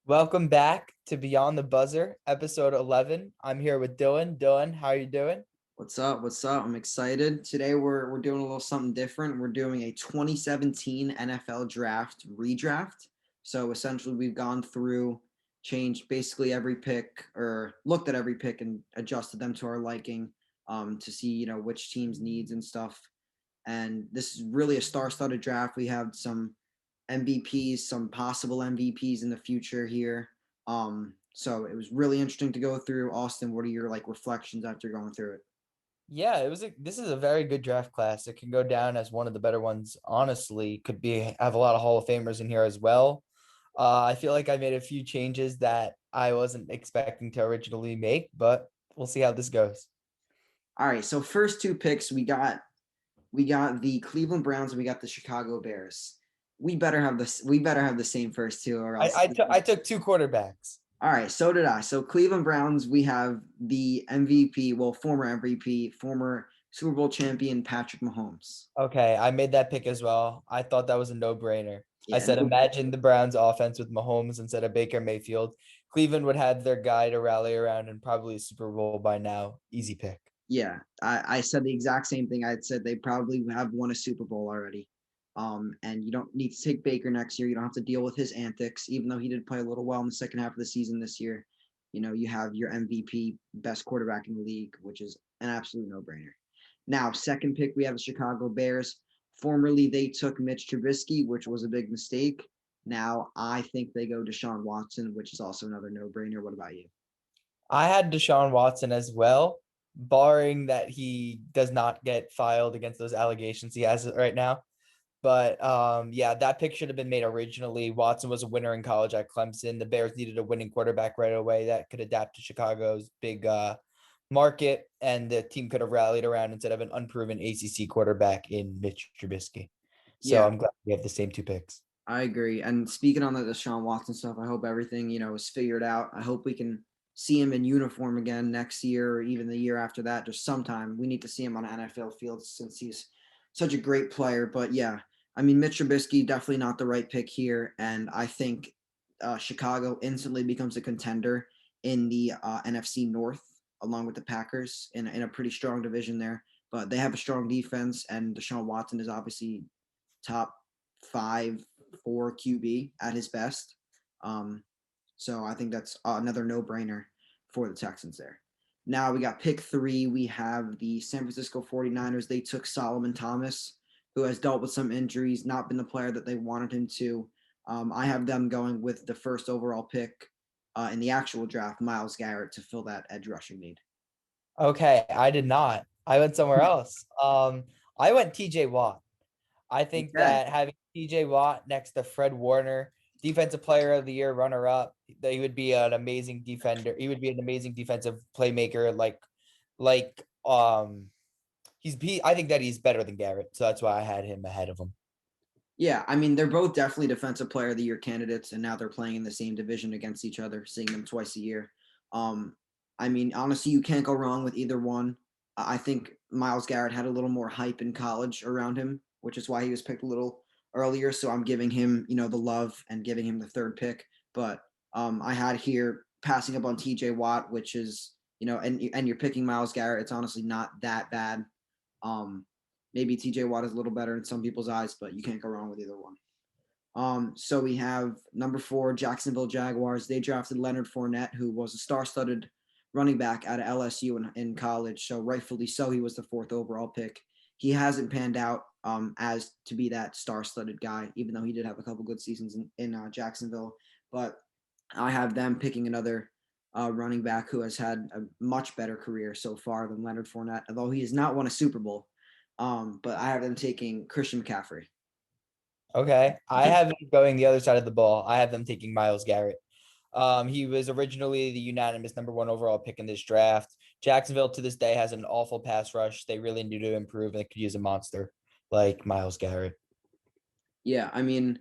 Welcome back to Beyond the Buzzer, episode 11. I'm here with Dylan. Dylan, how are you doing? What's up? What's up? I'm excited. Today we're doing a little something different. We're doing a 2017 NFL draft redraft. So essentially we've gone through, changed basically every pick or looked at every pick and adjusted them to our liking to see, which teams needs and stuff. And this is really a star-studded draft. We have some MVPs, some possible MVPs in the future here. So it was really interesting to go through. Austin, what are your reflections after going through it? Yeah, this is a very good draft class. It can go down as one of the better ones. Honestly, could be have a lot of Hall of Famers in here as well. I feel like I made a few changes that I wasn't expecting to originally make, but we'll see how this goes. All right, so first two picks we got the Cleveland Browns and we got the Chicago Bears. We better have the same first two or I else. I took I took two quarterbacks. All right, so did I. So Cleveland Browns, we have the MVP, well, former MVP, former Super Bowl champion Patrick Mahomes. Okay, I made that pick as well. I thought that was a no-brainer. I Yeah, said, no, imagine the Browns offense with Mahomes instead of Baker Mayfield. Cleveland would have their guy to rally around and probably a Super Bowl by now. Easy pick. yeah, I said the exact same thing. I said they probably have won a Super Bowl already. And you don't need to take Baker next year. You don't have to deal with his antics, even though he did play a little well in the second half of the season this year. You have your MVP, best quarterback in the league, which is an absolute no-brainer. Now, second pick, we have the Chicago Bears. Formerly, they took Mitch Trubisky, which was a big mistake. Now, I think they go Deshaun Watson, which is also another no-brainer. What about you? I had Deshaun Watson as well, barring that he does not get filed against those allegations he has right now. But yeah, that pick should have been made originally. Watson was a winner in college at Clemson. The Bears needed a winning quarterback right away that could adapt to Chicago's big market, and the team could have rallied around instead of an unproven ACC quarterback in Mitch Trubisky. So Yeah, I'm glad we have the same two picks. I agree. And speaking on the Deshaun Watson stuff, I hope everything, is figured out. I hope we can see him in uniform again next year or even the year after that, just sometime. We need to see him on an NFL field since he's such a great player. But yeah, I mean, Mitch Trubisky, definitely not the right pick here. And I think Chicago instantly becomes a contender in the NFC North, along with the Packers in a pretty strong division there. But they have a strong defense, and Deshaun Watson is obviously top 5-4 QB at his best. Um, so I think that's another no-brainer for the Texans there. Now we got pick three. We have the San Francisco 49ers. They took Solomon Thomas, who has dealt with some injuries, not been the player that they wanted him to. I have them going with the first overall pick in the actual draft, Miles Garrett, to fill that edge rushing need. Okay, I did not. I went somewhere else. I went TJ Watt. I think Okay. that having TJ Watt next to Fred Warner, defensive player of the year, runner up, that he would be an amazing defender. He would be an amazing defensive playmaker. Like I think that he's better than Garrett, so that's why I had him ahead of him. Yeah, I mean, they're both definitely defensive player of the year candidates, and now they're playing in the same division against each other, seeing them twice a year. Um, I mean, honestly, you can't go wrong with either one. I think Miles Garrett had a little more hype in college around him, which is why he was picked a little earlier. So I'm giving him, the love and giving him the third pick. But I had here passing up on TJ Watt, which is, and you're picking Miles Garrett. It's honestly not that bad. Um, Maybe TJ Watt is a little better in some people's eyes, but you can't go wrong with either one. So we have number 4, Jacksonville Jaguars. They drafted Leonard Fournette, who was a star-studded running back out of LSU in college. So rightfully so, he was the 4th overall pick. He hasn't panned out as to be that star-studded guy, even though he did have a couple good seasons in Jacksonville. But I have them picking another running back who has had a much better career so far than Leonard Fournette, although he has not won a Super Bowl. But I have them taking Christian McCaffrey. Okay. I have it going the other side of the ball. I have them taking Miles Garrett. He was originally the unanimous number one overall pick in this draft. Jacksonville to this day has an awful pass rush. They really need to improve and they could use a monster like Miles Garrett. Yeah, I mean,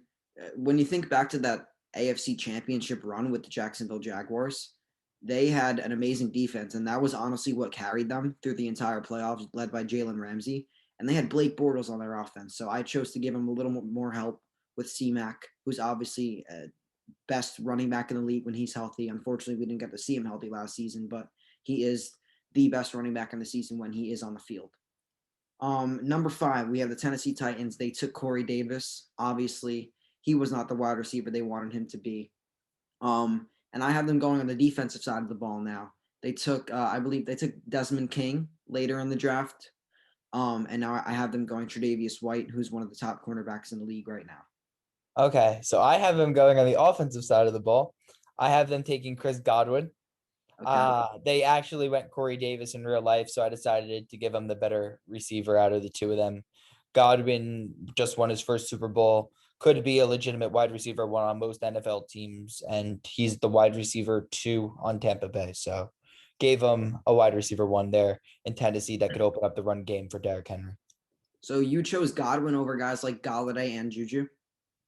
when you think back to that AFC Championship run with the Jacksonville Jaguars, they had an amazing defense, and that was honestly what carried them through the entire playoffs, led by Jalen Ramsey. And they had Blake Bortles on their offense, so I chose to give him a little more help with C-Mac, who's obviously best running back in the league when he's healthy. Unfortunately, we didn't get to see him healthy last season, but he is the best running back in the season when he is on the field. Number 5, we have the Tennessee Titans. They took Corey Davis. Obviously, he was not the wide receiver they wanted him to be. And I have them going on the defensive side of the ball now. They took, I believe, they took Desmond King later in the draft. And now I have them going Tre'Davious White, who's one of the top cornerbacks in the league right now. Okay, so I have them going on the offensive side of the ball. I have them taking Chris Godwin. Okay. They actually went Corey Davis in real life, so I decided to give him the better receiver out of the two of them. Godwin just won his first Super Bowl, could be a legitimate wide receiver one on most NFL teams, and he's the wide receiver 2 on Tampa Bay. So gave him a wide receiver 1 there in Tennessee that could open up the run game for Derrick Henry. So you chose Godwin over guys like Galladay and Juju.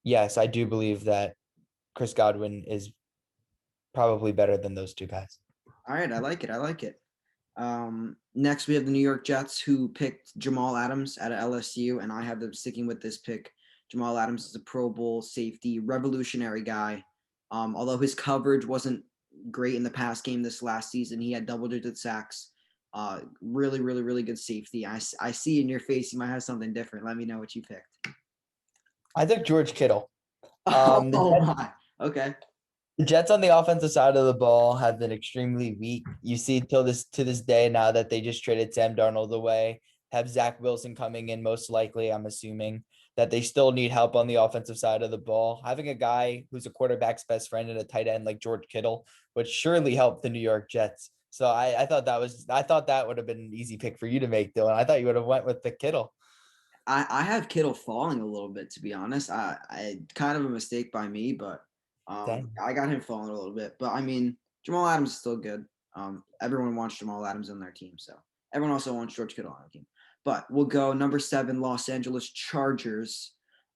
Yes, I do believe that Chris Godwin is probably better than those two guys. All right, I like it. I like it. Next, we have the New York Jets, who picked Jamal Adams out of LSU, and I have them sticking with this pick. Jamal Adams is a Pro Bowl safety, revolutionary guy. Although his coverage wasn't great in the pass game this last season, he had double-digit sacks. Really, really, really good safety. I see in your face you might have something different. Let me know what you picked. I took George Kittle. The Oh Jets my. Okay. The Jets on the offensive side of the ball have been extremely weak. You see till this to this day now that they just traded Sam Darnold away, have Zach Wilson coming in most likely. I'm assuming that they still need help on the offensive side of the ball. Having a guy who's a quarterback's best friend and a tight end like George Kittle would surely help the New York Jets. So I thought that would have been an easy pick for you to make, Dylan. I thought you would have went with the Kittle. I have Kittle falling a little bit, to be honest. I kind of a mistake by me, but Dang. I got him falling a little bit. But I mean, Jamal Adams is still good. Everyone wants Jamal Adams on their team, so everyone also wants George Kittle on their team. But we'll go number 7, Los Angeles Chargers.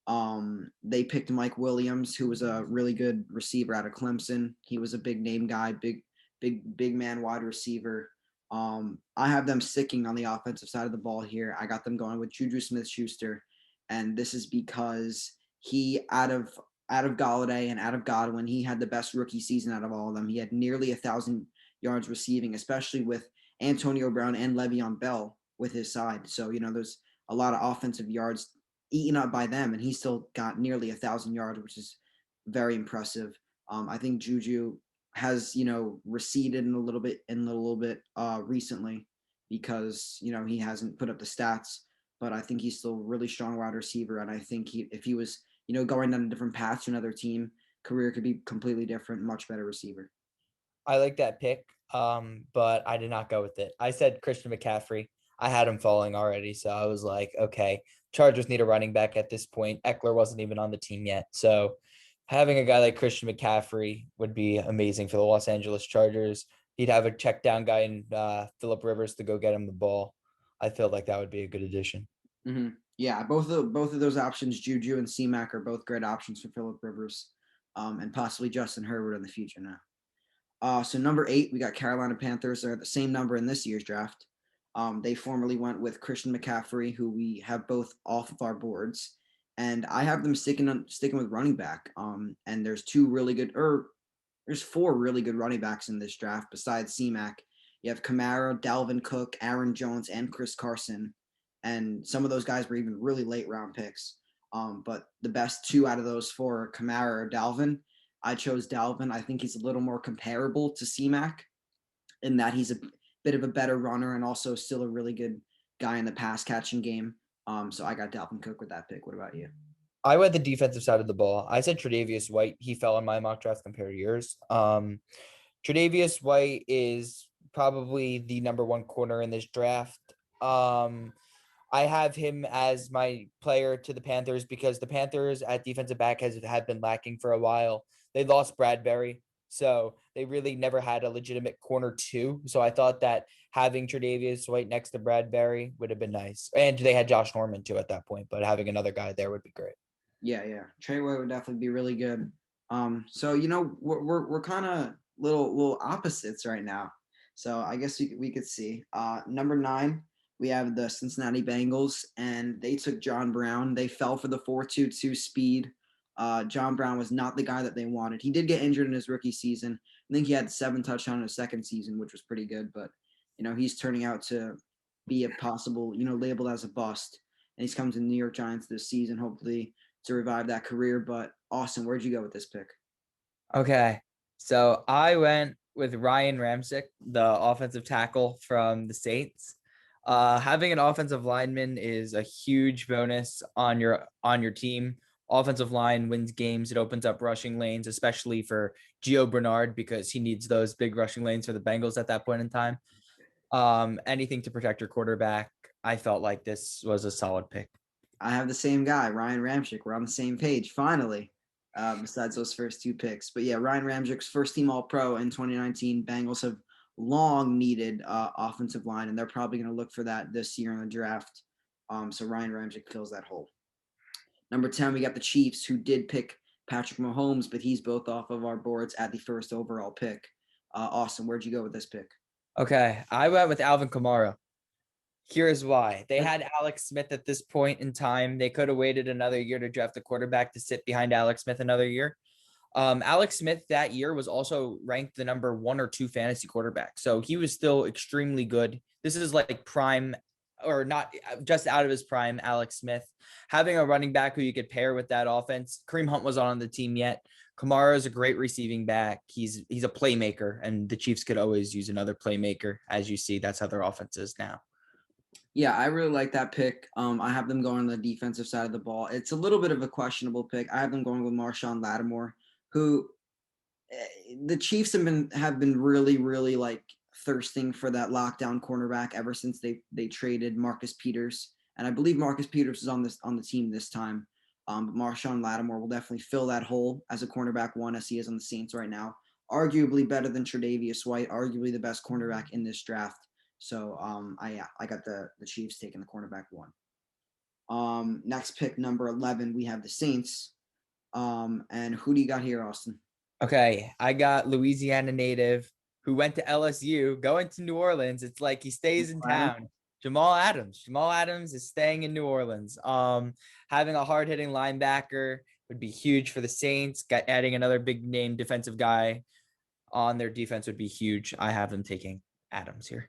They picked Mike Williams, who was a really good receiver out of Clemson. He was a big name guy, big man wide receiver. I have them sticking on the offensive side of the ball here. I got them going with Juju Smith-Schuster, and this is because he out of Galladay and out of Godwin, he had the best rookie season out of all of them. He had nearly 1,000 yards receiving, especially with Antonio Brown and Le'Veon Bell with his side. So there's a lot of offensive yards eaten up by them, and he still got nearly 1,000 yards, which is very impressive. I think Juju has receded in a little bit recently because he hasn't put up the stats, but I think he's still a really strong wide receiver, and I think if he was going down a different path to another team, career could be completely different, much better receiver. I like that pick, but I did not go with it. I said Christian McCaffrey. I had him falling already, so I was like, okay, Chargers need a running back at this point. Eckler wasn't even on the team yet, so having a guy like Christian McCaffrey would be amazing for the Los Angeles Chargers. He'd have a check down guy in Philip Rivers to go get him the ball. I feel like that would be a good addition. Mm-hmm. Yeah, both of those options, Juju and C-Mac, are both great options for Philip Rivers, and possibly Justin Herbert in the future now. So number 8, we got Carolina Panthers. They're at the same number in this year's draft. They formerly went with Christian McCaffrey, who we have both off of our boards, and I have them sticking with running back. And there's 4 really good running backs in this draft besides C-Mac. You have Kamara, Dalvin Cook, Aaron Jones, and Chris Carson, and some of those guys were even really late round picks. But the best 2 out of those 4 are Kamara or Dalvin. I chose Dalvin. I think he's a little more comparable to C-Mac in that he's a bit of a better runner and also still a really good guy in the pass catching game. So I got Dalvin Cook with that pick. What about you? I went the defensive side of the ball. I said Tre'Davious White. He fell in my mock draft compared to yours. Tre'Davious White is probably the number 1 corner in this draft. Um, I have him as my player to the Panthers because the Panthers at defensive back have been lacking for a while. They lost Bradbury, so they really never had a legitimate corner 2. So I thought that having Tre'Davious White next to Bradbury would have been nice, and they had Josh Norman too at that point. But having another guy there would be great. Yeah. Trey White would definitely be really good. So we're kind of little opposites right now. So I guess we could see. Number 9, we have the Cincinnati Bengals, and they took John Brown. They fell for the 4.22 speed. John Brown was not the guy that they wanted. He did get injured in his rookie season. I think he had 7 touchdowns in his second season, which was pretty good. But he's turning out to be a possible, labeled as a bust. And he's coming to the New York Giants this season, hopefully to revive that career. But Austin, where'd you go with this pick? Okay. So I went with Ryan Ramczyk, the offensive tackle from the Saints. Having an offensive lineman is a huge bonus on your team. Offensive line wins games. It opens up rushing lanes, especially for Gio Bernard because he needs those big rushing lanes for the Bengals at that point in time. Anything to protect your quarterback. I felt like this was a solid pick. I have the same guy, Ryan Ramczyk. We're on the same page, finally, besides those first 2 picks. But yeah, Ryan Ramczyk's first team All Pro in 2019. Bengals have long needed offensive line, and they're probably going to look for that this year in the draft. So Ryan Ramczyk fills that hole. Number 10, we got the Chiefs, who did pick Patrick Mahomes, but he's both off of our boards at the first overall pick. Austin, where'd you go with this pick? Okay. I went with Alvin Kamara. Here's why. They had Alex Smith at this point in time. They could have waited another year to draft a quarterback to sit behind Alex Smith another year. Alex Smith that year was also ranked the number 1 or 2 fantasy quarterback. So he was still extremely good. This is like prime or not just out of his prime, Alex Smith. Having a running back who you could pair with that offense. Kareem Hunt wasn't on the team yet. Kamara is a great receiving back. He's a playmaker, and the Chiefs could always use another playmaker. As you see, that's how their offense is now. Yeah, I really like that pick. I have them going on the defensive side of the ball. It's a little bit of a questionable pick. I have them going with Marshawn Lattimore, who the Chiefs have been really, really like thirsting for that lockdown cornerback ever since they traded Marcus Peters, and I believe Marcus Peters is on the team this time. But Marshawn Lattimore will definitely fill that hole as a cornerback one, as he is on the Saints right now. Arguably better than Tre'Davious White, arguably the best cornerback in this draft. So I got the Chiefs taking the cornerback one. Next pick, number 11, we have the Saints. And who do you got here, Austin? Okay, I got Louisiana native who went to LSU, going to New Orleans. It's like he stays in Adam? town. Jamal Adams. Jamal Adams is staying in New Orleans. Having a hard-hitting linebacker would be huge for the Saints. Adding another big name defensive guy on their defense would be huge. I have them taking Adams here.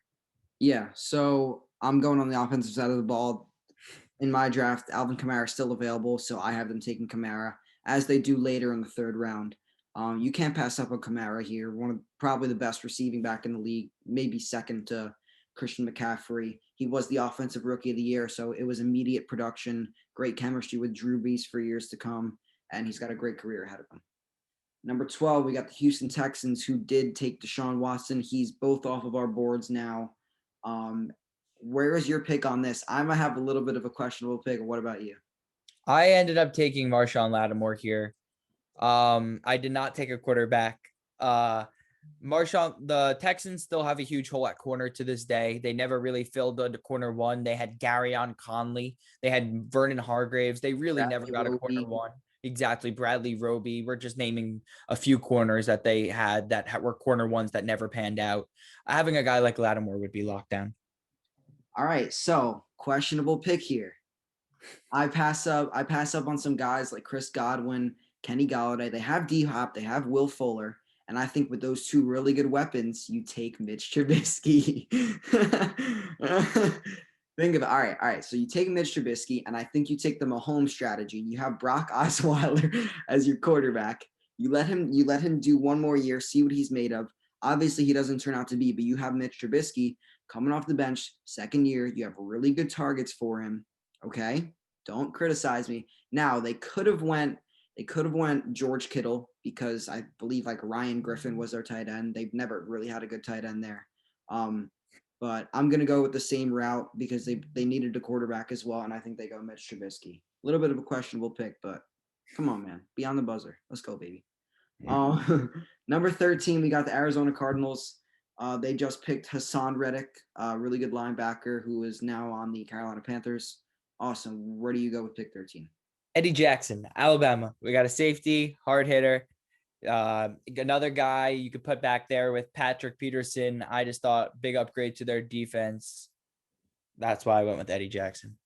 Yeah, so I'm going on the offensive side of the ball. In my draft, Alvin Kamara is still available, so I have them taking Kamara as they do later in the third round. You can't pass up on Kamara here. One of probably the best receiving back in the league, maybe second to Christian McCaffrey. He was the offensive rookie of the year, so it was immediate production, great chemistry with Drew Brees for years to come, and he's got a great career ahead of him. Number 12, we got the Houston Texans, who did take Deshaun Watson. He's both off of our boards now. Um, where is your pick on this? I might have a little bit of a questionable pick. What about you? I ended up taking Marshawn Lattimore here. I did not take a quarterback. The Texans still have a huge hole at corner to this day. They never really filled the corner one. They had Garyon Conley. They had Vernon Hargraves. They really never Bradley got a corner Roby. one. Exactly. Bradley Roby. We're just naming a few corners that they had that were corner ones that never panned out. Having a guy like Lattimore would be locked down. All right, so questionable pick here. I pass up. I pass up on some guys like Chris Godwin, Kenny Galladay. They have D Hop. They have Will Fuller. And I think with those two really good weapons, you take Mitch Trubisky. Think of it. All right. So you take Mitch Trubisky, and I think you take the Mahomes strategy. You have Brock Osweiler as your quarterback. You let him do one more year, see what he's made of. Obviously, he doesn't turn out to be, but you have Mitch Trubisky coming off the bench, second year. You have really good targets for him. Okay, don't criticize me. Now they could have went George Kittle because I believe like Ryan Griffin was their tight end. They've never really had a good tight end there. Um, but I'm gonna go with the same route because they needed a quarterback as well, and I think they go Mitch Trubisky. A little bit of a questionable pick, but come on, man, be on the buzzer. Let's go, baby. Number 13, we got the Arizona Cardinals. They just picked Hassan Reddick, a really good linebacker who is now on the Carolina Panthers. Awesome. Where do you go with pick 13? Eddie Jackson, Alabama. We got a safety, hard hitter. Another guy you could put back there with Patrick Peterson. I just thought big upgrade to their defense. That's why I went with Eddie Jackson.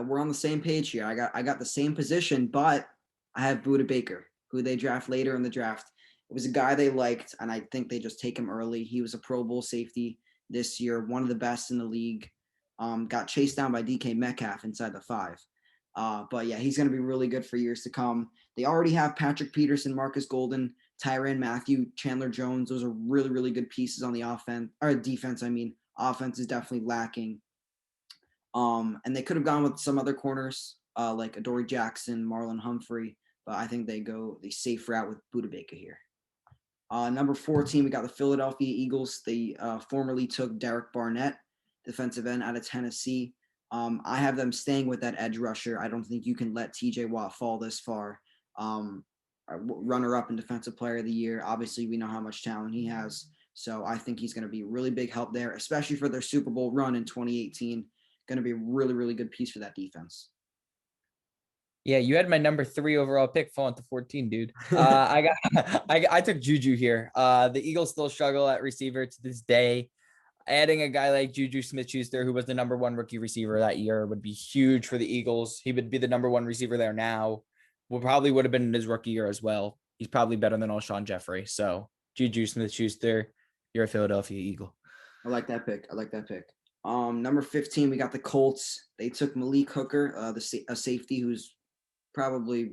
We're on the same page here. I got the same position, but I have Buda Baker, who they draft later in the draft. It was a guy they liked, and I think they just take him early. He was a Pro Bowl safety this year, one of the best in the league. Got chased down by DK Metcalf inside the 5. But yeah, he's going to be really good for years to come. They already have Patrick Peterson, Marcus Golden, Tyrann Mathieu, Chandler Jones. Those are really, really good pieces on the offense or defense. I mean, offense is definitely lacking. And they could have gone with some other corners like Adoree Jackson, Marlon Humphrey, but I think they go the safe route with Buda Baker here. Number 14, we got the Philadelphia Eagles. They formerly took Derek Barnett, defensive end out of Tennessee. I have them staying with that edge rusher. I don't think you can let TJ Watt fall this far. Runner up in Defensive Player of the Year. Obviously, we know how much talent he has. So I think he's going to be really big help there, especially for their Super Bowl run in 2018. Going to be a really, really good piece for that defense. Yeah, you had my number 3 overall pick falling to 14, dude. I got I took Juju here. The Eagles still struggle at receiver to this day. Adding a guy like Juju Smith-Schuster, who was the number 1 rookie receiver that year, would be huge for the Eagles. He would be the number 1 receiver there now. Probably would have been in his rookie year as well. He's probably better than Alshon Jeffrey. So Juju Smith-Schuster, you're a Philadelphia Eagle. I like that pick. I like that pick. Number 15, we got the Colts. They took Malik Hooker, a safety who's probably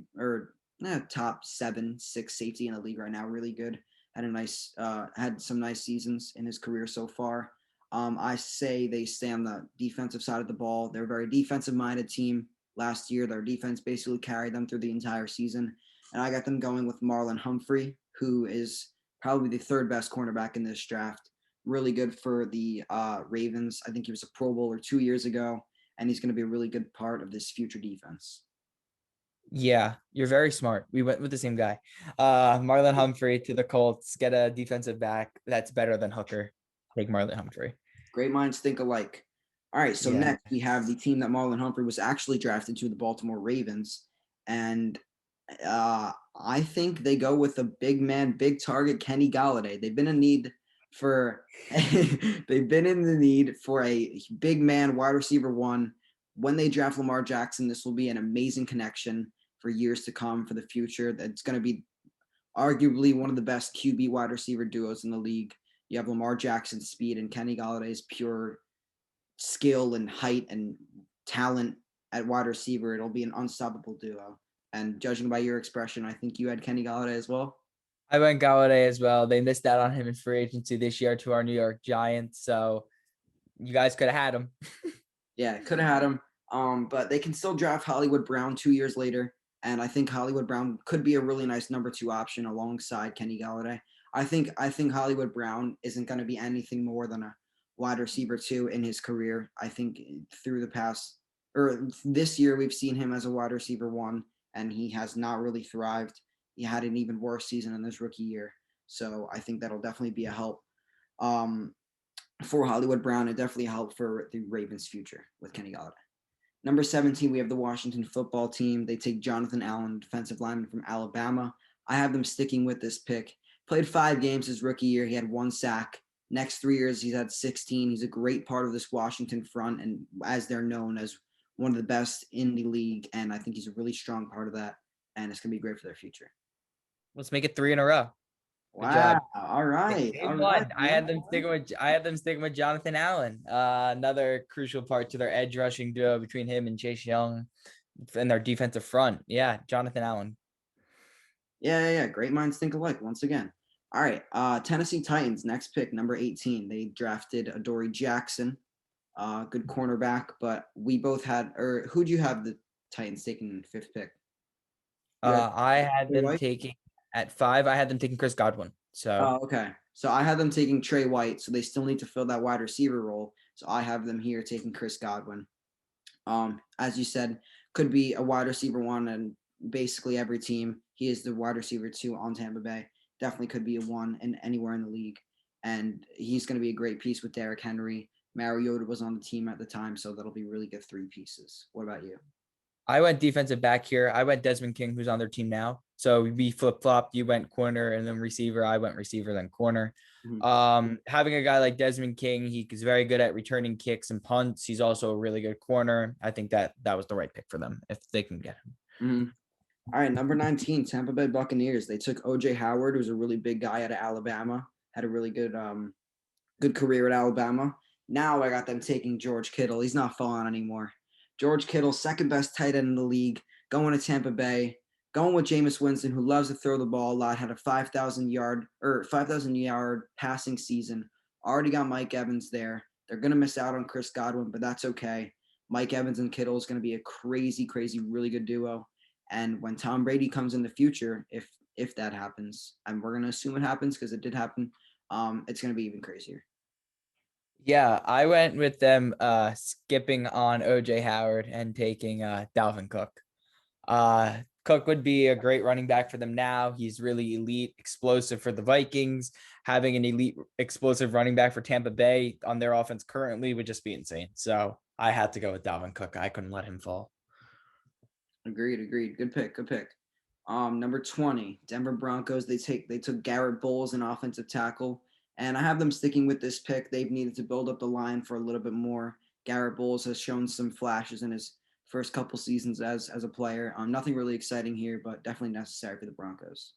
top 7, 6 safety in the league right now. Really good. Had some nice seasons in his career so far. I say they stay on the defensive side of the ball. They're a very defensive minded team. Last year, their defense basically carried them through the entire season. And I got them going with Marlon Humphrey, who is probably the 3rd best cornerback in this draft. Really good for the Ravens. I think he was a Pro Bowler 2 years ago, and he's going to be a really good part of this future defense. Yeah, you're very smart. We went with the same guy. Marlon Humphrey to the Colts. Get a defensive back that's better than Hooker. Take Marlon Humphrey. Great minds think alike. All right, so Yeah. next we have the team that Marlon Humphrey was actually drafted to, the Baltimore Ravens, and I think they go with a big man, big target, Kenny Golladay. They've been in need for they've been in the need for a big man wide receiver 1. When they draft Lamar Jackson, this will be an amazing connection for years to come for the future. That's going to be arguably one of the best QB wide receiver duos in the league. You have Lamar Jackson's speed and Kenny Galladay's pure skill and height and talent at wide receiver. It'll be an unstoppable duo. And judging by your expression, I think you had Kenny Galladay as well. I went Galladay as well. They missed out on him in free agency this year to our New York Giants. So you guys could have had him. Yeah, could have had him. But they can still draft Hollywood Brown 2 years later. And I think Hollywood Brown could be a really nice number 2 option alongside Kenny Galladay. I think Hollywood Brown isn't going to be anything more than a wide receiver 2 in his career. I think through the past or this year we've seen him as a wide receiver 1, and he has not really thrived. He had an even worse season in his rookie year. So I think that'll definitely be a help for Hollywood Brown, and definitely a help for the Ravens' future with Kenny Galladay. Number 17, we have the Washington football team. They take Jonathan Allen, defensive lineman from Alabama. I have them sticking with this pick. Played 5 games his rookie year. He had 1 sack. Next 3 years, he's had 16. He's a great part of this Washington front, and as they're known as one of the best in the league, and I think he's a really strong part of that, and it's going to be great for their future. Let's make it 3 in a row. Good Wow. job. All right. They All right. won. I had them sticking with Jonathan Allen. Another crucial part to their edge rushing duo between him and Chase Young and their defensive front. Yeah, Jonathan Allen. Yeah. Great minds think alike once again. All right. Tennessee Titans, next pick, number 18. They drafted Adoree Jackson, good cornerback, but we both had, or who'd you have the Titans taking in 5th pick? I had Trey them White? taking at 5. I had them taking Chris Godwin. So Oh, okay. So I had them taking Trey White, so they still need to fill that wide receiver role. So I have them here taking Chris Godwin. As you said, could be a wide receiver 1, and basically every team. He is the wide receiver 2 on Tampa Bay. Definitely could be a 1 in anywhere in the league. And he's going to be a great piece with Derrick Henry. Mariota was on the team at the time, so that'll be really good 3 pieces. What about you? I went defensive back here. I went Desmond King, who's on their team now. So we flip flopped. You went corner and then receiver. I went receiver, then corner. Having a guy like Desmond King, he's very good at returning kicks and punts. He's also a really good corner. I think that was the right pick for them if they can get him. All right, number 19, Tampa Bay Buccaneers. They took OJ Howard, who's a really big guy out of Alabama, had a really good career at Alabama. Now I got them taking George Kittle. He's not falling anymore. George Kittle, second best tight end in the league, going to Tampa Bay, going with Jameis Winston, who loves to throw the ball a lot, had a 5,000 yard passing season. Already got Mike Evans there. They're gonna miss out on Chris Godwin, but that's okay. Mike Evans and Kittle is gonna be a crazy, crazy, really good duo. And when Tom Brady comes in the future, if that happens, and we're gonna assume it happens because it did happen, it's gonna be even crazier. Yeah, I went with them skipping on OJ Howard and taking Dalvin Cook. Cook would be a great running back for them now. He's really elite, explosive for the Vikings. Having an elite, explosive running back for Tampa Bay on their offense currently would just be insane. So I had to go with Dalvin Cook. I couldn't let him fall. Agreed, agreed. Good pick, good pick. Number 20, Denver Broncos. They took Garrett Bowles, an offensive tackle, and I have them sticking with this pick. They've needed to build up the line for a little bit more. Garrett Bowles has shown some flashes in his first couple seasons as a player. Nothing really exciting here, but definitely necessary for the Broncos.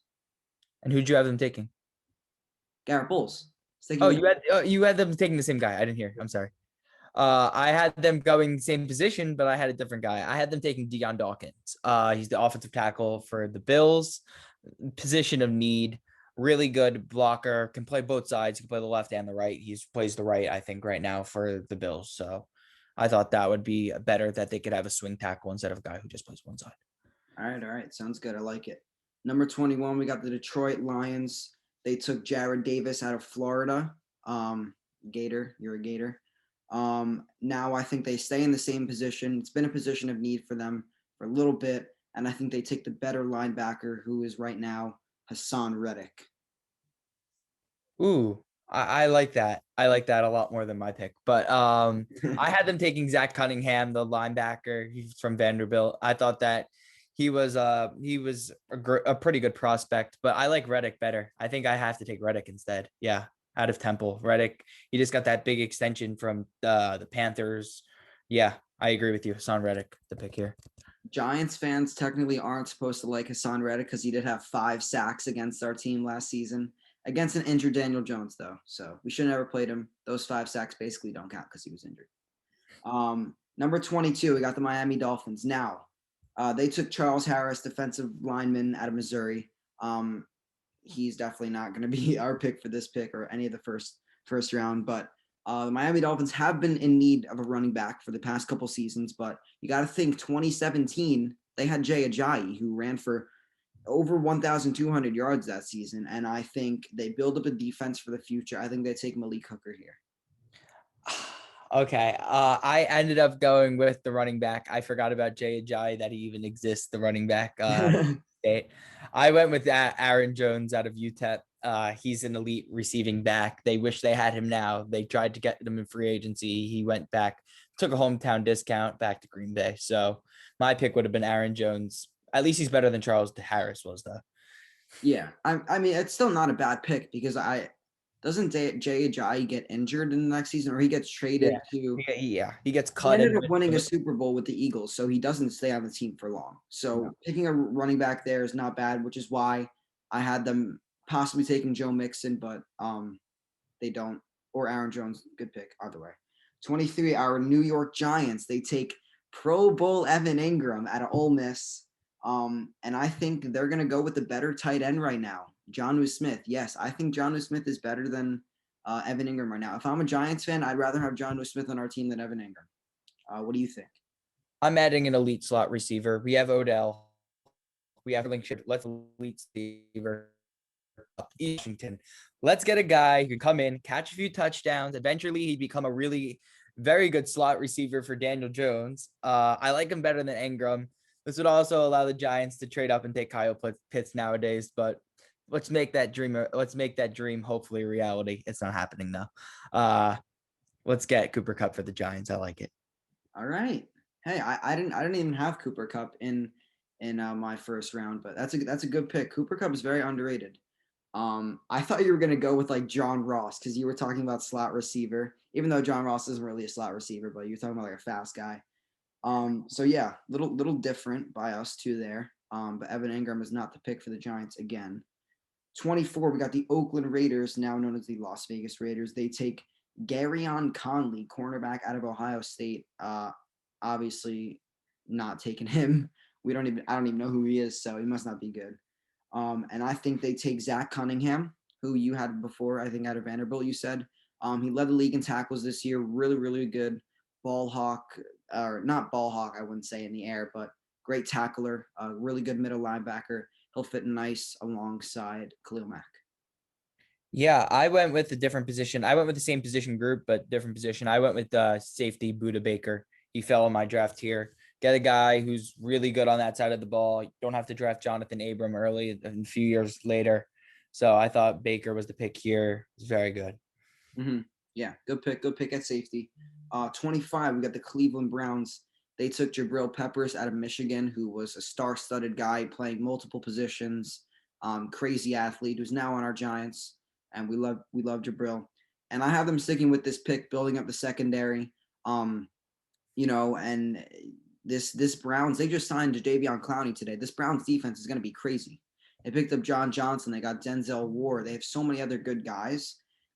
And who'd you have them taking? Garrett Bowles, sticking Oh, with. you had them taking the same guy. I didn't hear. I'm sorry. I had them going the same position, but I had a different guy. I had them taking Deion Dawkins. He's the offensive tackle for the Bills, position of need. Really good blocker, can play both sides. He can play the left and the right. He plays the right, I think, right now for the Bills. So I thought that would be better that they could have a swing tackle instead of a guy who just plays one side. All right. Sounds good. I like it. Number 21, we got the Detroit Lions. They took Jared Davis out of Florida. Gator, you're a Gator. Now I think they stay in the same position. It's been a position of need for them for a little bit, and I think they take the better linebacker, who is right now Hassan Reddick. Ooh, I like that. I like that a lot more than my pick. But I had them taking Zach Cunningham, the linebacker. He's from Vanderbilt. I thought that he was a pretty good prospect, but I like Reddick better. I think I have to take Reddick instead. Yeah, out of Temple. Reddick, he just got that big extension from the Panthers. Yeah, I agree with you. Hassan Reddick, the pick here. Giants fans technically aren't supposed to like Hassan Reddick because he did have 5 sacks against our team last season against an injured Daniel Jones, though. So we should never played him. Those 5 sacks basically don't count because he was injured. Number 22, we got the Miami Dolphins. Now, they took Charles Harris, defensive lineman out of Missouri. He's definitely not going to be our pick for this pick or any of the first round, but the Miami Dolphins have been in need of a running back for the past couple seasons, but you got to think 2017, they had Jay Ajayi, who ran for over 1,200 yards that season. And I think they build up a defense for the future. I think they take Malik Hooker here. Okay. I ended up going with the running back. I forgot about Jay Ajayi that he even exists, the running back. State. I went with that Aaron Jones out of UTEP. He's an elite receiving back. They wish they had him now. They tried to get him in free agency. He went back, took a hometown discount back to Green Bay. So my pick would have been Aaron Jones. At least he's better than Charles Harris was, though. Yeah, I mean, it's still not a bad pick because I doesn't Jay Ajayi get injured in the next season or he gets traded Yeah. to. Yeah. He gets He cut ended and up winning a Super Bowl with the Eagles, so he doesn't stay on the team for long. no. So picking a running back there is not bad, which is why I had them possibly taking Joe Mixon, but they don't. Or Aaron Jones, good pick either way. 23, our New York Giants. They take Pro Bowl Evan Ingram out of Ole Miss. And I think they're going to go with the better tight end right now, Jonnu Smith. Yes, I think Jonnu Smith is better than Evan Ingram right now. If I'm a Giants fan, I'd rather have Jonnu Smith on our team than Evan Ingram. What do you think? I'm adding an elite slot receiver. We have Odell. We have Link. Let's elite receiver. Washington. Let's get a guy who can come in, catch a few touchdowns. Eventually, he'd become a really very good slot receiver for Daniel Jones. I like him better than Ingram. This would also allow the Giants to trade up and take Kyle Pitts nowadays, but let's make that dream. Let's make that dream hopefully a reality. It's not happening though. Let's get Cooper Kupp for the Giants. I like it. All right. Hey, I didn't even have Cooper Kupp in my first round, but that's a good pick. Cooper Kupp is very underrated. I thought you were gonna go with like John Ross because you were talking about slot receiver, even though John Ross isn't really a slot receiver, but you're talking about like a fast guy. So yeah, little different by us too there. But Evan Ingram is not the pick for the Giants again. 24, we got the Oakland Raiders, now known as the Las Vegas Raiders. They take Garyon Conley, cornerback out of Ohio State. Obviously, not taking him. I don't even know who he is, so he must not be good. And I think they take Zach Cunningham, who you had before, I think out of Vanderbilt, you said. He led the league in tackles this year. Really, really good ball hawk, or not ball hawk, I wouldn't say in the air, but great tackler, really good middle linebacker. He'll fit nice alongside Khalil Mack. Yeah, I went with a different position. I went with the same position group, but different position. I went with safety Buda Baker. He fell in my draft here. Get a guy who's really good on that side of the ball. You don't have to draft Jonathan Abram early and a few years later. So I thought Baker was the pick here. It's very good. Mm-hmm. Yeah, good pick. Good pick at safety. 25, we got the Cleveland Browns. They took Jabril Peppers out of Michigan, who was a star-studded guy playing multiple positions, crazy athlete who's now on our Giants, and we love Jabril. And I have them sticking with this pick, building up the secondary. Um, and this Browns, they just signed Jadeveon Clowney today. This Browns defense is going to be crazy. They picked up John Johnson. They got Denzel Ward. They have so many other good guys.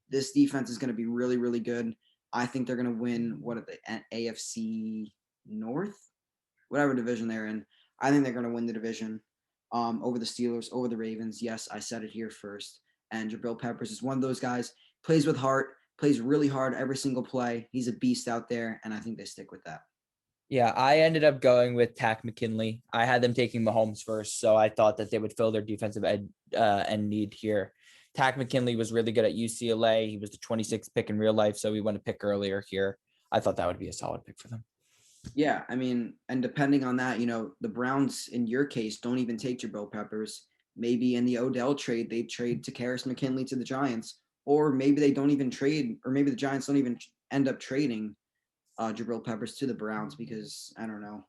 This defense is going to be really, really good. I think they're going to win what are the AFC North, whatever division they're in. I think they're going to win the division over the Steelers, over the Ravens. Yes, I said it here first. And Jabril Peppers is one of those guys. Plays with heart, plays really hard every single play. He's a beast out there, and I think they stick with that. Yeah, I ended up going with Tack McKinley. I had them taking Mahomes first, so I thought that they would fill their defensive end need here. Tack McKinley was really good at UCLA. He was the 26th pick in real life, so we went a pick earlier here. I thought that would be a solid pick for them. Yeah, I mean, and depending on that, the Browns in your case don't even take Jabril Peppers. Maybe in the Odell trade, they trade Takaris McKinley to the Giants, or maybe they don't even trade, or maybe the Giants don't even end up trading Jabril Peppers to the Browns because I don't know.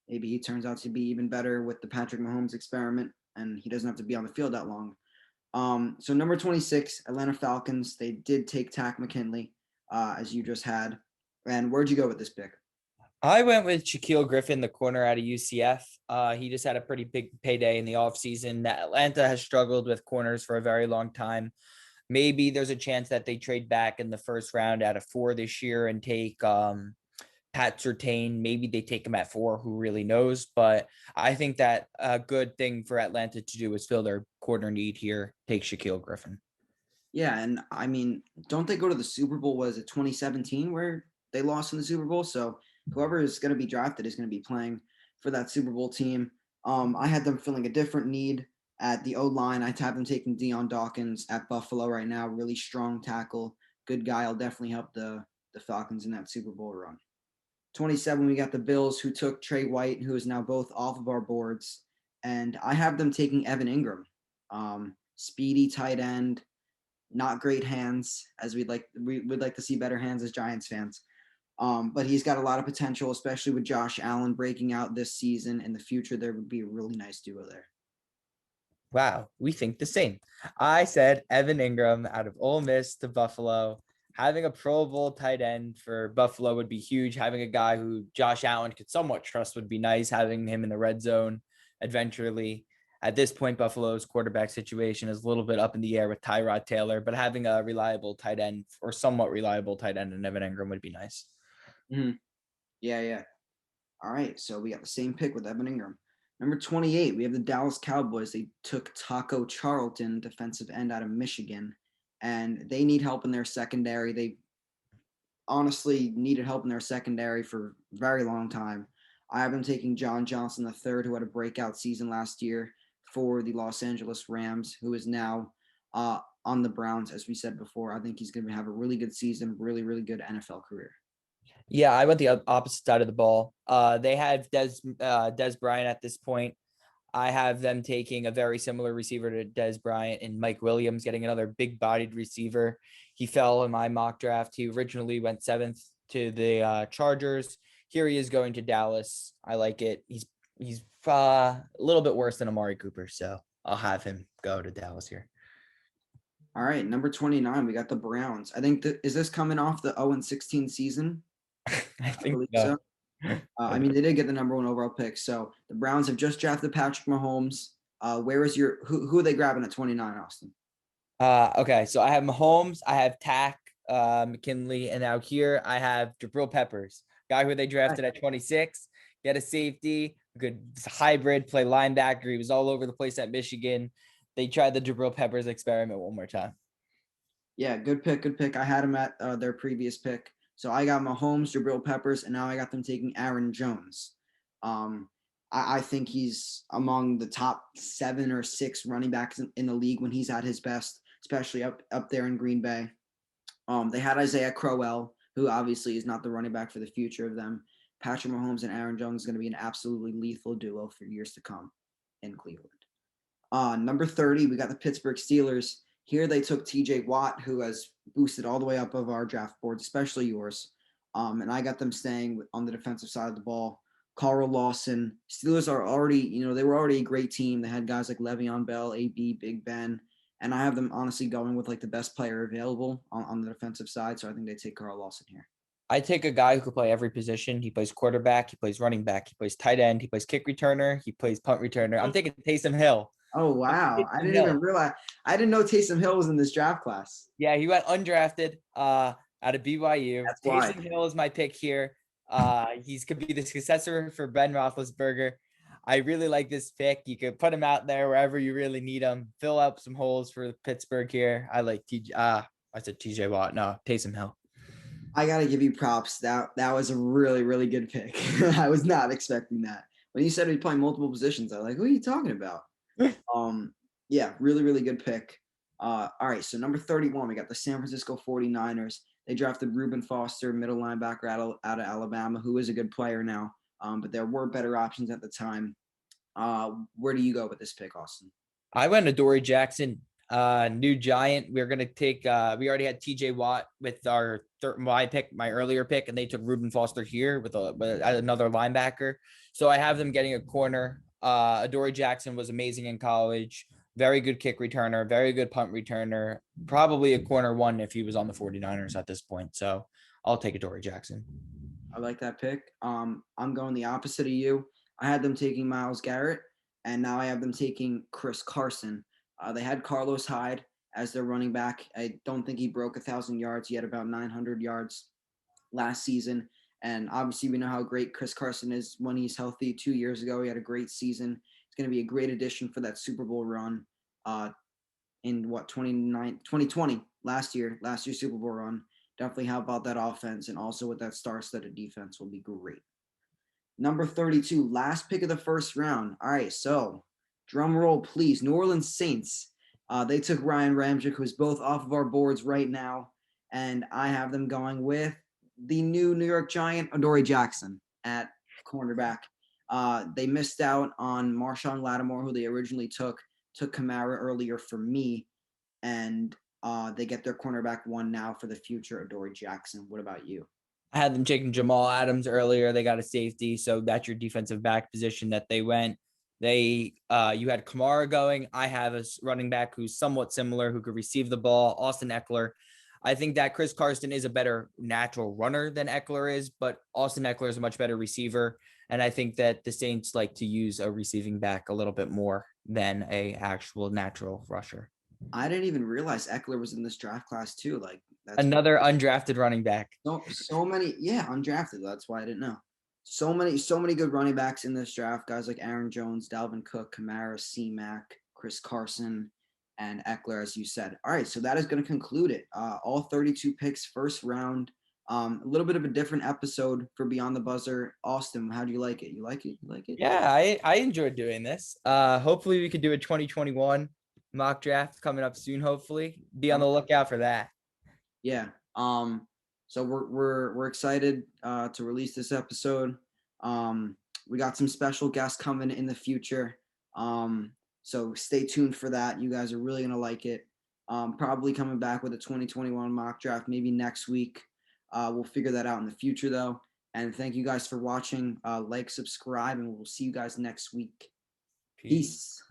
Maybe he turns out to be even better with the Patrick Mahomes experiment, and he doesn't have to be on the field that long. So number 26, Atlanta Falcons. They did take Tack McKinley, as you just had. And where'd you go with this pick? I went with Shaquille Griffin, the corner out of UCF. He just had a pretty big payday in the offseason. Atlanta has struggled with corners for a very long time. Maybe there's a chance that they trade back in the first round out of 4 this year and take Pat Surtain. Maybe they take him at 4. Who really knows? But I think that a good thing for Atlanta to do is fill their corner need here. Take Shaquille Griffin. Yeah, and I mean, don't they go to the Super Bowl? Was it 2017 where they lost in the Super Bowl? So whoever is going to be drafted is going to be playing for that Super Bowl team. I had them filling a different need at the O line. I have them taking Deion Dawkins at Buffalo right now. Really strong tackle, good guy. Will definitely help the Falcons in that Super Bowl run. 27, we got the Bills who took Trey White, who is now both off of our boards, and I have them taking Evan Ingram, speedy tight end, not great hands, as we would like to see better hands as Giants fans. But he's got a lot of potential, especially with Josh Allen breaking out this season. In the future, there would be a really nice duo there. Wow, we think the same. I said Evan Ingram out of Ole Miss to Buffalo. Having a Pro Bowl tight end for Buffalo would be huge. Having a guy who Josh Allen could somewhat trust would be nice. Having him in the red zone eventually. At this point, Buffalo's quarterback situation is a little bit up in the air with Tyrod Taylor, but having a reliable tight end or somewhat reliable tight end in Evan Ingram would be nice. Mm-hmm. Yeah, yeah. All right, so we got the same pick with Evan Ingram. Number 28, we have the Dallas Cowboys. They took Taco Charlton, defensive end out of Michigan, and they need help in their secondary. They honestly needed help in their secondary for a very long time. I have them taking John Johnson III, who had a breakout season last year for the Los Angeles Rams, who is now on the Browns, as we said before. I think he's going to have a really good season, really, really good NFL career. Yeah, I went the opposite side of the ball. They have Des Bryant at this point. I have them taking a very similar receiver to Des Bryant and Mike Williams, getting another big-bodied receiver. He fell in my mock draft. He originally went 7th to the Chargers. Here he is going to Dallas. I like it. He's a little bit worse than Amari Cooper, so I'll have him go to Dallas here. All right, number 29, we got the Browns. I think is this coming off the 0-16 season? I I think believe so. so. I mean, they did get the number one overall pick. So the Browns have just drafted Patrick Mahomes. Where is your who are they grabbing at 29, Austin? Okay, so I have Mahomes, I have Tack, McKinley, and now here I have Jabril Peppers, guy who they drafted at 26. Get a safety, good hybrid, play linebacker. He was all over the place at Michigan. They tried the Jabril Peppers experiment one more time. Yeah, good pick, good pick. I had him at their previous pick. So I got Mahomes, Jabril Peppers, and now I got them taking Aaron Jones. Um, I think he's among the top 7 or 6 running backs in the league when he's at his best, especially up there in Green Bay. They had Isaiah Crowell, who obviously is not the running back for the future of them. Patrick Mahomes and Aaron Jones is going to be an absolutely lethal duo for years to come in Cleveland. Number 30, we got the Pittsburgh Steelers. Here they took TJ Watt, who has boosted all the way up of our draft boards, especially yours. And I got them staying on the defensive side of the ball. Carl Lawson. Steelers are already, they were already a great team. They had guys like Le'Veon Bell, AB, Big Ben. And I have them honestly going with like the best player available on the defensive side. So I think they take Carl Lawson here. I take a guy who could play every position. He plays quarterback, he plays running back, he plays tight end, he plays kick returner, he plays punt returner. I'm taking Taysom Hill. Oh wow. I Taysom didn't even Hill. realize I didn't know Taysom Hill was in this draft class. Yeah, he went undrafted out of BYU. That's why. Taysom Hill is my pick here. He's could be the successor for Ben Roethlisberger. I really like this pick. You could put him out there wherever you really need him. Fill up some holes for Pittsburgh here. I like TJ. I said TJ Watt. No, Taysom Hill. I gotta give you props. That was a really, really good pick. I was not expecting that. When you said he's playing multiple positions, I was like, who are you talking about? Yeah, really, really good pick. All right, so number 31, we got the San Francisco 49ers. They drafted Reuben Foster, middle linebacker out of Alabama, who is a good player now. But there were better options at the time. Where do you go with this pick, Austin? I went to Dory Jackson, new giant. We're gonna take. We already had TJ Watt with our my earlier pick, and they took Reuben Foster here with another linebacker. So I have them getting a corner. Dory Jackson was amazing in college. Very good kick returner, very good punt returner. Probably a corner one if he was on the 49ers at this point. So I'll take a Dory Jackson. I like that pick. I'm going the opposite of you. I had them taking Myles Garrett, and now I have them taking Chris Carson. They had Carlos Hyde as their running back. I don't think he broke 1,000 yards. He had about 900 yards last season. And obviously, we know how great Chris Carson is when he's healthy. 2 years ago, he had a great season. It's going to be a great addition for that Super Bowl run in 2020, last year's Super Bowl run. Definitely help out that offense, and also with that star-studded defense will be great. Number 32, last pick of the first round. All right, so drum roll, please. New Orleans Saints. They took Ryan Ramczyk, who's both off of our boards right now, and I have them going with the new New York Giant, Adoree Jackson, at cornerback. They missed out on Marshawn Lattimore, who they originally took Kamara earlier for me, and they get their cornerback one now for the future, Adoree Jackson. What about you? I had them taking Jamal Adams earlier. They got a safety, so that's your defensive back position that they went. You had Kamara going. I have a running back who's somewhat similar, who could receive the ball, Austin Eckler. I think that Chris Carson is a better natural runner than Eckler is, but Austin Eckler is a much better receiver. And I think that the Saints like to use a receiving back a little bit more than a actual natural rusher. I didn't even realize Eckler was in this draft class too. Like that's Another undrafted running back. so many. Yeah, undrafted. That's why I didn't know. So many good running backs in this draft. Guys like Aaron Jones, Dalvin Cook, Kamara, C-Mac, Chris Carson, and Eckler, as you said. All right, so that is going to conclude it. All 32 picks, first round. A little bit of a different episode for Beyond the Buzzer. Austin, how do you like it? You like it? You like it? Yeah, I enjoyed doing this. Hopefully we could do a 2021 mock draft coming up soon. Hopefully, be on the lookout for that. Yeah. So we're excited to release this episode. We got some special guests coming in the future. So stay tuned for that. You guys are really gonna like it. Probably coming back with a 2021 mock draft maybe next week. We'll figure that out in the future though. And thank you guys for watching. Like, subscribe, and we'll see you guys next week. Peace. Peace.